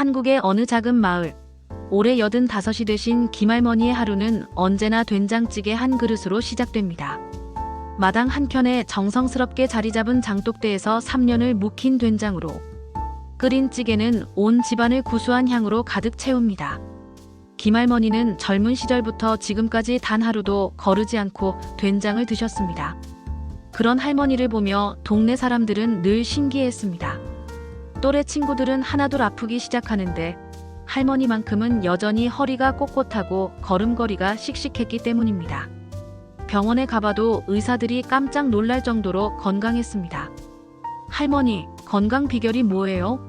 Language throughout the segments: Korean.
한국의 어느 작은 마을. 올해 85이 되신 김할머니의 하루는 언제나 된장찌개 한 그릇으로 시작됩니다. 마당 한켠에 정성스럽게 자리 잡은 장독대에서 3년을 묵힌 된장으로 끓인 찌개는 온 집안을 구수한 향으로 가득 채웁니다. 김할머니는 젊은 시절부터 지금까지 단 하루도 거르지 않고 된장을 드셨습니다. 그런 할머니를 보며 동네 사람들은 늘 신기했습니다. 또래 친구들은 하나둘 아프기 시작하는데 할머니만큼은 여전히 허리가 꼿꼿하고 걸음걸이가 씩씩했기 때문입니다. 병원에 가봐도 의사들이 깜짝 놀랄 정도로 건강했습니다. 할머니, 건강 비결이 뭐예요?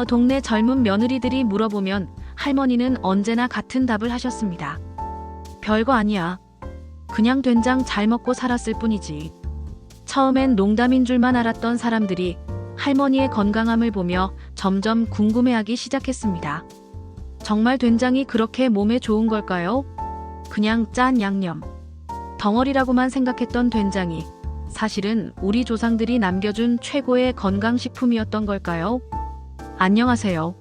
동네 젊은 며느리들이 물어보면 할머니는 언제나 같은 답을 하셨습니다. 별거 아니야. 그냥 된장 잘 먹고 살았을 뿐이지. 처음엔 농담인 줄만 알았던 사람들이 할머니의 건강함을 보며 점점 궁금해하기 시작했습니다. 정말 된장이 그렇게 몸에 좋은 걸까요? 그냥 짠 양념, 덩어리라고만 생각했던 된장이 사실은 우리 조상들이 남겨준 최고의 건강식품이었던 걸까요? 안녕하세요.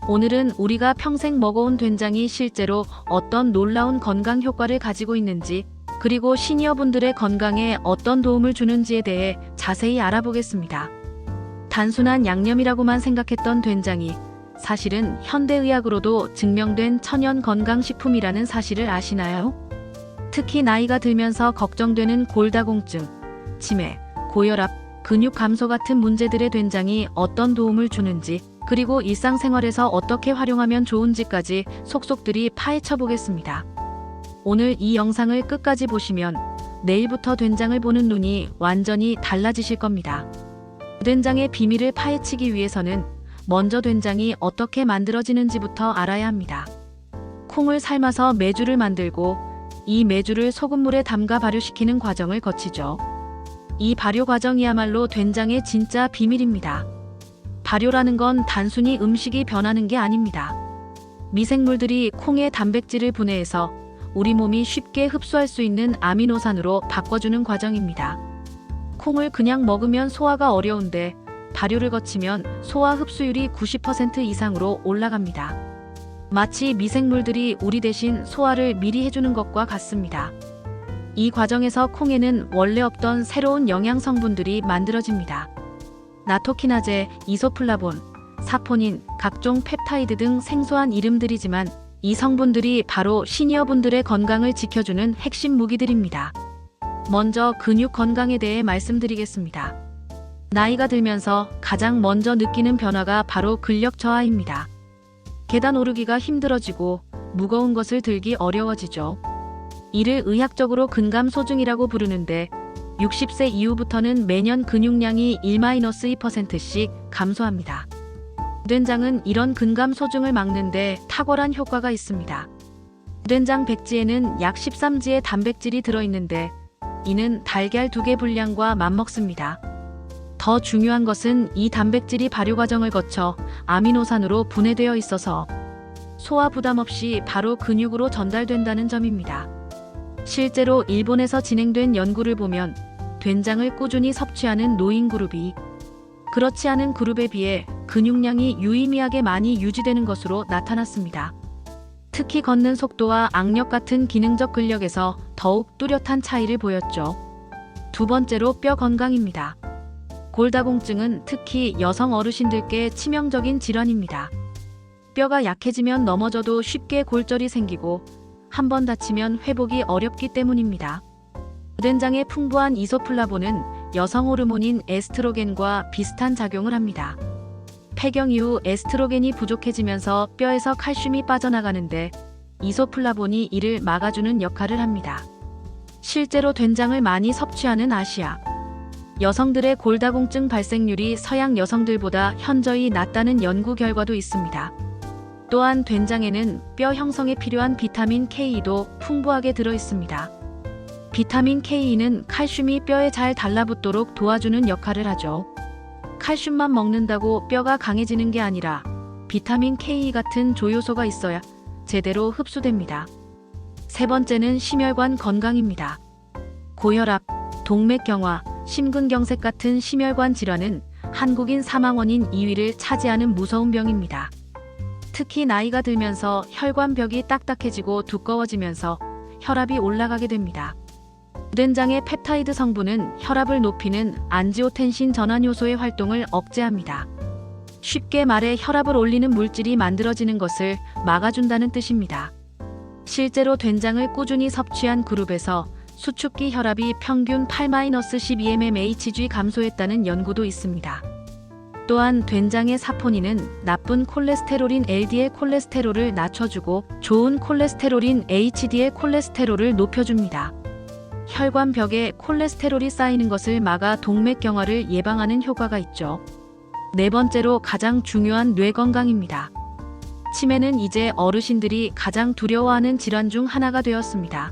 오늘은 우리가 평생 먹어온 된장이 실제로 어떤 놀라운 건강 효과를 가지고 있는지, 그리고 시니어분들의 건강에 어떤 도움을 주는지에 대해 자세히 알아보겠습니다. 단순한 양념이라고만 생각했던 된장이 사실은 현대의학으로도 증명된 천연 건강식품이라는 사실을 아시나요? 특히 나이가 들면서 걱정되는 골다공증, 치매, 고혈압, 근육 감소 같은 문제들의 된장이 어떤 도움을 주는지, 그리고 일상생활에서 어떻게 활용하면 좋은지까지 속속들이 파헤쳐 보겠습니다. 오늘 이 영상을 끝까지 보시면 내일부터 된장을 보는 눈이 완전히 달라지실 겁니다. 된장의 비밀을 파헤치기 위해서는 먼저 된장이 어떻게 만들어지는지부터 알아야 합니다. 콩을 삶아서 메주를 만들고 이 메주를 소금물에 담가 발효시키는 과정을 거치죠. 이 발효 과정이야말로 된장의 진짜 비밀입니다. 발효라는 건 단순히 음식이 변하는 게 아닙니다. 미생물들이 콩의 단백질을 분해해서 우리 몸이 쉽게 흡수할 수 있는 아미노산으로 바꿔주는 과정입니다. 콩을 그냥 먹으면 소화가 어려운데 발효를 거치면 소화 흡수율이 90% 이상으로 올라갑니다. 마치 미생물들이 우리 대신 소화를 미리 해주는 것과 같습니다. 이 과정에서 콩에는 원래 없던 새로운 영양 성분들이 만들어집니다. 나토키나제, 이소플라본, 사포닌, 각종 펩타이드 등 생소한 이름들이지만 이 성분들이 바로 시니어분들의 건강을 지켜주는 핵심 무기들입니다. 먼저 근육 건강에 대해 말씀드리겠습니다. 나이가 들면서 가장 먼저 느끼는 변화가 바로 근력 저하입니다. 계단 오르기가 힘들어지고 무거운 것을 들기 어려워지죠. 이를 의학적으로 근감소증이라고 부르는데 60세 이후부터는 매년 근육량이 1-2%씩 감소합니다. 된장은 이런 근감소증을 막는데 탁월한 효과가 있습니다. 된장 백지에는 약 13지의 단백질이 들어있는데 이는 달걀 2개 분량과 맞먹습니다. 더 중요한 것은 이 단백질이 발효 과정을 거쳐 아미노산으로 분해되어 있어서 소화 부담 없이 바로 근육으로 전달된다는 점입니다. 실제로 일본에서 진행된 연구를 보면 된장을 꾸준히 섭취하는 노인 그룹이 그렇지 않은 그룹에 비해 근육량이 유의미하게 많이 유지되는 것으로 나타났습니다. 특히 걷는 속도와 악력 같은 기능적 근력에서 더욱 뚜렷한 차이를 보였죠. 두 번째로 뼈 건강입니다. 골다공증은 특히 여성 어르신들께 치명적인 질환입니다. 뼈가 약해지면 넘어져도 쉽게 골절이 생기고 한번 다치면 회복이 어렵기 때문입니다. 된장의 풍부한 이소플라본은 여성 호르몬인 에스트로겐과 비슷한 작용을 합니다. 폐경 이후 에스트로겐이 부족해지면서 뼈에서 칼슘이 빠져나가는데 이소플라본이 이를 막아주는 역할을 합니다. 실제로 된장을 많이 섭취하는 아시아 여성들의 골다공증 발생률이 서양 여성들보다 현저히 낮다는 연구 결과도 있습니다. 또한 된장에는 뼈 형성에 필요한 비타민 K도 풍부하게 들어 있습니다. 비타민 K는 칼슘이 뼈에 잘 달라붙도록 도와주는 역할을 하죠. 칼슘만 먹는다고 뼈가 강해지는 게 아니라 비타민 K 같은 조효소가 있어야 제대로 흡수됩니다. 세 번째는 심혈관 건강입니다. 고혈압, 동맥경화, 심근경색 같은 심혈관 질환은 한국인 사망 원인 2위를 차지하는 무서운 병입니다. 특히 나이가 들면서 혈관벽이 딱딱해지고 두꺼워지면서 혈압이 올라가게 됩니다. 우된장의 펩타이드 성분은 혈압을 높이는 안지오텐신 전환 효소의 활동을 억제합니다. 쉽게 말해 혈압을 올리는 물질이 만들어지는 것을 막아준다는 뜻입니다. 실제로 된장을 꾸준히 섭취한 그룹에서 수축기 혈압이 평균 8-12mmHg 감소했다는 연구도 있습니다. 또한 된장의 사포닌은 나쁜 콜레스테롤인 LDL 콜레스테롤을 낮춰주고 좋은 콜레스테롤인 HDL 콜레스테롤을 높여줍니다. 혈관벽에 콜레스테롤이 쌓이는 것을 막아 동맥경화를 예방하는 효과가 있죠. 네 번째로 가장 중요한 뇌 건강입니다. 치매는 이제 어르신들이 가장 두려워하는 질환 중 하나가 되었습니다.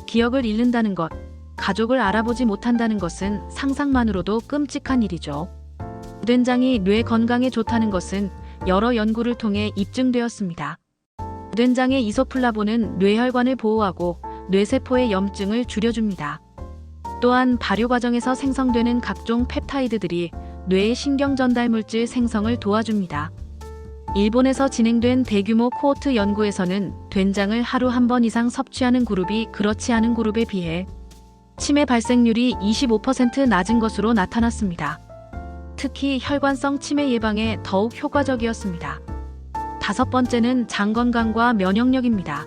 기억을 잃는다는 것, 가족을 알아보지 못한다는 것은 상상만으로도 끔찍한 일이죠. 우된장이 뇌 건강에 좋다는 것은 여러 연구를 통해 입증되었습니다. 우된장의 이소플라본은 뇌혈관을 보호하고 뇌세포의 염증을 줄여줍니다. 또한 발효 과정에서 생성되는 각종 펩타이드들이 뇌의 신경 전달 물질 생성을 도와줍니다. 일본에서 진행된 대규모 코호트 연구에서는 된장을 하루 한 번 이상 섭취하는 그룹이 그렇지 않은 그룹에 비해 치매 발생률이 25% 낮은 것으로 나타났습니다. 특히 혈관성 치매 예방에 더욱 효과적이었습니다. 다섯 번째는 장 건강과 면역력입니다.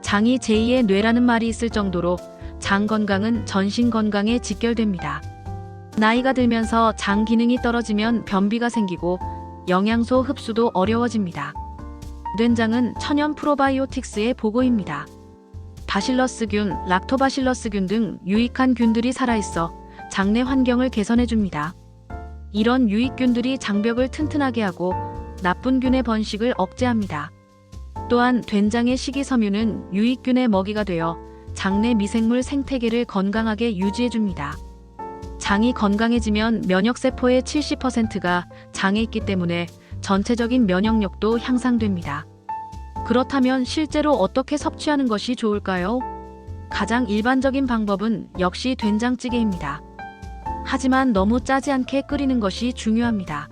장이 제2의 뇌라는 말이 있을 정도로 장 건강은 전신 건강에 직결됩니다. 나이가 들면서 장 기능이 떨어지면 변비가 생기고 영양소 흡수도 어려워집니다. 우된장은 천연 프로바이오틱스의 보고입니다. 바실러스균, 락토바실러스균 등 유익한 균들이 살아있어 장내 환경을 개선해줍니다. 이런 유익균들이 장벽을 튼튼하게 하고 나쁜 균의 번식을 억제합니다. 또한 된장의 식이섬유는 유익균의 먹이가 되어 장내 미생물 생태계를 건강하게 유지해줍니다. 장이 건강해지면 면역세포의 70%가 장에 있기 때문에 전체적인 면역력도 향상됩니다. 그렇다면 실제로 어떻게 섭취하는 것이 좋을까요? 가장 일반적인 방법은 역시 된장찌개입니다. 하지만 너무 짜지 않게 끓이는 것이 중요합니다.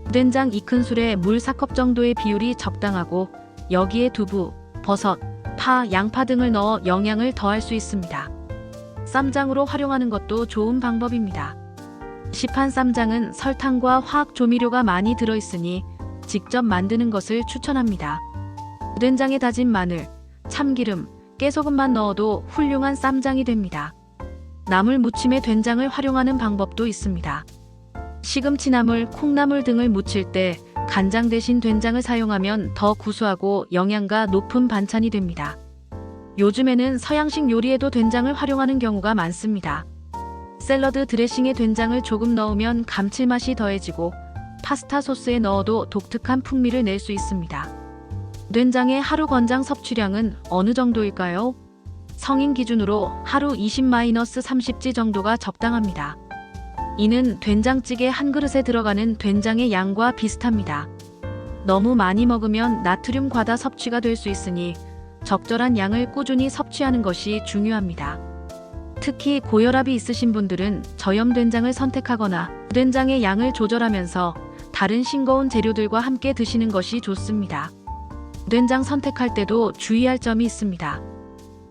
우된장 2큰술에 물 4컵 정도의 비율이 적당하고 여기에 두부, 버섯, 파, 양파 등을 넣어 영양을 더할 수 있습니다. 쌈장으로 활용하는 것도 좋은 방법입니다. 시판 쌈장은 설탕과 화학 조미료가 많이 들어있으니 직접 만드는 것을 추천합니다. 우된장에 다진 마늘, 참기름, 깨소금만 넣어도 훌륭한 쌈장이 됩니다. 나물 무침에 된장을 활용하는 방법도 있습니다. 시금치나물, 콩나물 등을 무칠 때 간장 대신 된장을 사용하면 더 구수하고 영양가 높은 반찬이 됩니다. 요즘에는 서양식 요리에도 된장을 활용하는 경우가 많습니다. 샐러드 드레싱에 된장을 조금 넣으면 감칠맛이 더해지고 파스타 소스에 넣어도 독특한 풍미를 낼 수 있습니다. 된장의 하루 권장 섭취량은 어느 정도일까요? 성인 기준으로 하루 20-30지 정도가 적당합니다. 이는 된장찌개 한 그릇에 들어가는 된장의 양과 비슷합니다. 너무 많이 먹으면 나트륨 과다 섭취가 될 수 있으니 적절한 양을 꾸준히 섭취하는 것이 중요합니다. 특히 고혈압이 있으신 분들은 저염 된장을 선택하거나 우된장의 양을 조절하면서 다른 싱거운 재료들과 함께 드시는 것이 좋습니다. 우된장 선택할 때도 주의할 점이 있습니다.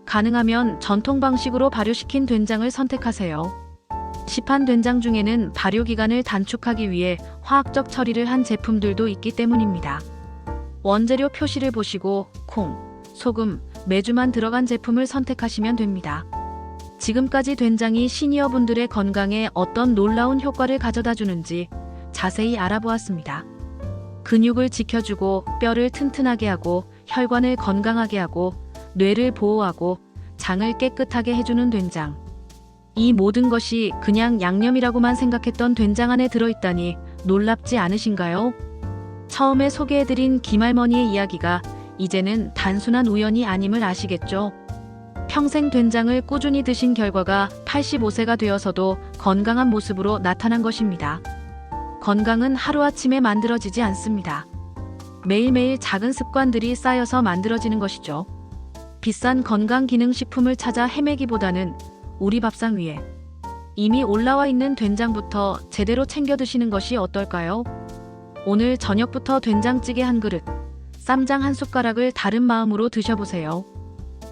가능하면 전통 방식으로 발효시킨 된장을 선택하세요. 시판 된장 중에는 발효기간을 단축하기 위해 화학적 처리를 한 제품들도 있기 때문입니다. 원재료 표시를 보시고 콩, 소금, 메주만 들어간 제품을 선택하시면 됩니다. 지금까지 된장이 시니어분들의 건강에 어떤 놀라운 효과를 가져다 주는지 자세히 알아보았습니다. 근육을 지켜주고 뼈를 튼튼하게 하고 혈관을 건강하게 하고 뇌를 보호하고 장을 깨끗하게 해주는 된장. 이 모든 것이 그냥 양념이라고만 생각했던 된장 안에 들어있다니 놀랍지 않으신가요? 처음에 소개해드린 김할머니의 이야기가 이제는 단순한 우연이 아님을 아시겠죠? 평생 된장을 꾸준히 드신 결과가 85세가 되어서도 건강한 모습으로 나타난 것입니다. 건강은 하루아침에 만들어지지 않습니다. 매일매일 작은 습관들이 쌓여서 만들어지는 것이죠. 비싼 건강기능식품을 찾아 헤매기보다는 우리 밥상 위에 이미 올라와 있는 된장부터 제대로 챙겨 드시는 것이 어떨까요? 오늘 저녁부터 된장찌개 한 그릇, 쌈장 한 숟가락을 다른 마음으로 드셔보세요.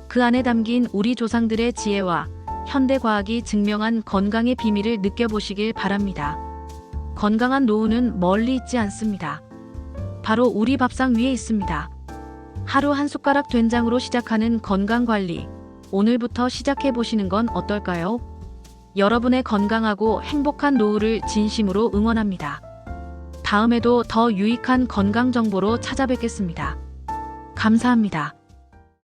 그 안에 담긴 우리 조상들의 지혜와 현대 과학이 증명한 건강의 비밀을 느껴보시길 바랍니다. 건강한 노후는 멀리 있지 않습니다. 바로 우리 밥상 위에 있습니다. 하루 한 숟가락 된장으로 시작하는 건강관리, 오늘부터 시작해보시는 건 어떨까요? 여러분의 건강하고 행복한 노후를 진심으로 응원합니다. 다음에도 더 유익한 건강 정보로 찾아뵙겠습니다. 감사합니다.